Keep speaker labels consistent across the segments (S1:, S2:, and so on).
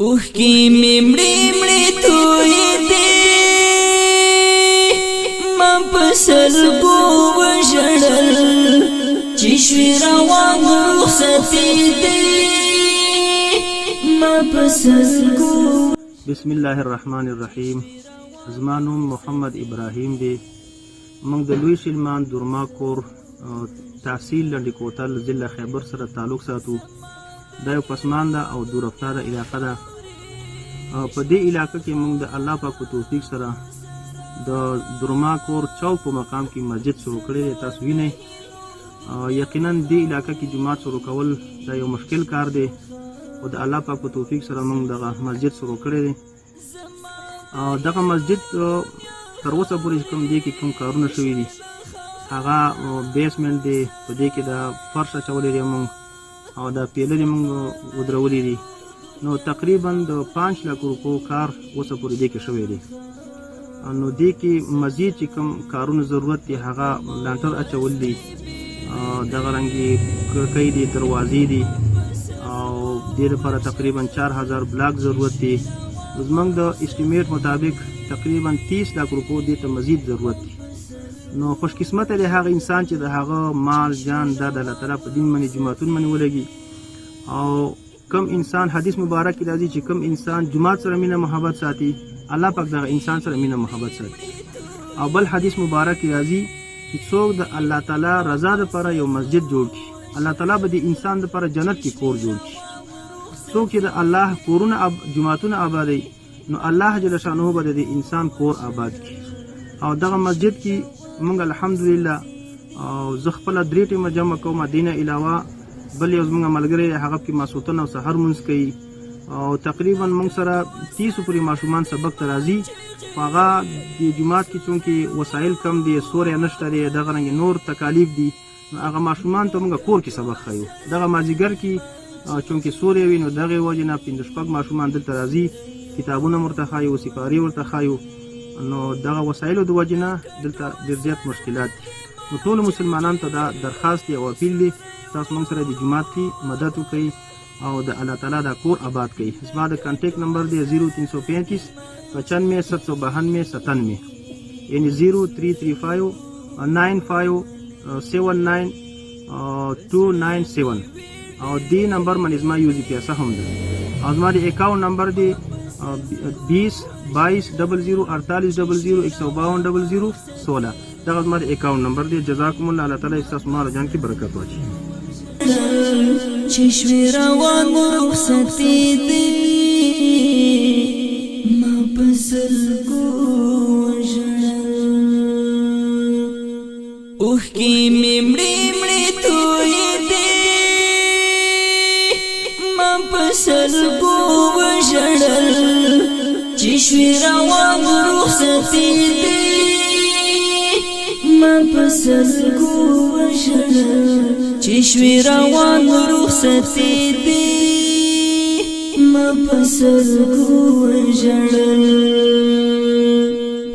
S1: اوخکی ممڑی مڑی توی دی ما پسلگو وشڑل چشوی روان رخصتی دی ما پسلگو.
S2: بسم الله الرحمن الرحیم. زمانوم محمد ابراهیم دی. موږ د لوی شلمان درما کور تحصیل لنډی کوتل ضلع خیبر سره تعلق ساتو. دا یو پسمانده او دورافتاده علاقه ده. په دې علاقه کې موږ د الله پاک په توفیق سره د درما کور چوک په مقام کې مسجد شروع کړی دی. تاسو وینئ یقینا دې علاقه کې جومات شروع کول دا یو مشکل کار دی او د الله پاک په توفیق سره موږ دغه مسجد شروع کړی دی. دغه مسجد تر اوسه پورې کوم دی کې کوم کارونه شوي دي هغه بیسمنټ دی، په دې کې د فرش اچولی دی موږ او دا پیلرې موږ ودرولي دي. نو تقریبا د 5 لک روپو کار اوسه پورې دې کې شوی دی. نو دې کې مزید چې کوم کارونه ضرورت دي هغه لانټر اچول دي، دغه رنګې کړکۍ دي، دروازې دي او دې لپاره تقریبا 4000 بلاک ضرورت دي. زموږ د اسټیمیټ مطابق تقریبا 30 لک روپو دې ته مزید ضرورت دي. نو خوش قسمته دی هغه انسان چې د هغه مال جان دا د الله تعالی په دین باندې جوماتون باندې ولګي او کم انسان حدیث مبارک کې راځي چې کم انسان جماعت سره مینه محبت ساتي الله پاک دغه انسان سره مینه محبت ساتي. او بل حدیث مبارک کې راځي چې څوک د الله تعالی رضا لپاره یو مسجد جوړ کړي الله تعالی به د انسان لپاره جنت کې کور جوړ کړي. څوک چې د الله کورونه جماعتونه آبادوي نو الله جل شانه به د انسان کور آباد کړي. او دغه مسجد کې موږ الحمدلله او زه خپله 3 ټیمه جمع کوم. دینه علاوه بل یو زموږ ملګری دی هغه پکې ماسوتن او سحر مونځ کوي او تقریبا موږ سره 30 پورې ماشومان سبق ته راځي. هغه د جومات کې چونکې وسایل کم دي، سوری نشته دی، دغه رنګې نور تکالیف دي، نو هغه ماشومان ته موږ کور کې سبق ښیو. دغه مازدیګر کې چونکې سوری وي نو دغې وجې نه 5-6 ماشومان دلته راځي، کتابونه ورته ښایو، سپارې ورته ښایو. نو دغه وسایلو د وجې نه دلته ډېر زیات مشکلات دي. نو ټولو مسلمانانو ته دا درخواست دی او اپیل دی تاسو موږ سره د جومات کې مدد وکړئ او د الله تعالی دا کور آباد کړئ. زما د کانټیکټ نمبر دی 0335 95 792 97 یعنی 0335 95 79 297 او دې نمبر باندې زما یو جی پیسه هم ده. او زما د اکاونټ نمبر دی 20 22 00 48 00 152 00 16. دغه زما د اکاونټ نمبر دی. جزاکم الله، الله تعالی ستاسو مال جان کې برکت واچوي.
S1: چشوی روان رخصتی دی ما پسلگو وشڑل اوخکی ممڑی مڑی توی دی ما پسلگو وشڑل چشوی روان رخصتی دی ما پسلگو وشڑل چشوی روان رخصتی دی ما پسلگو وشڑل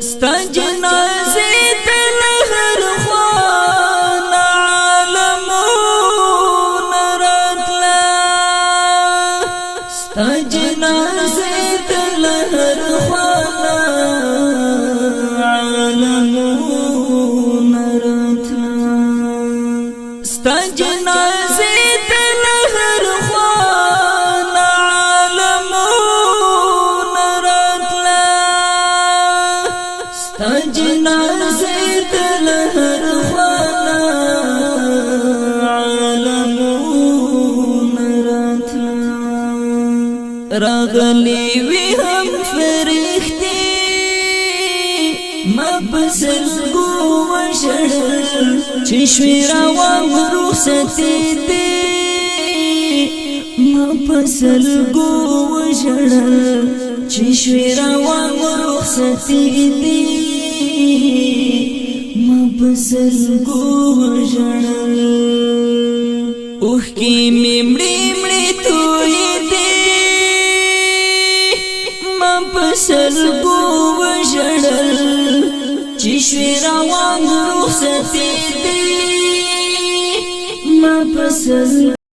S1: ستا جنازه تل هر خوان عالمون راتلا ستا جنازه تل هر خوان عالمون راتلا ستا جنازه تل هر خوان عالمون راتلا ستا جنازه تل هر خوان عالمون راتلا راغلی وی هم فرښتې ما پسلګو وشړل چشوی روان رخصتی دی ما پسلګو وشړل چشوی روان رخصتی دی ما پسلګو وشړل اوخکی ممړی مړی توی دی ما پسلګو وشړل چشوی روان رخصتی دی ما پسلګو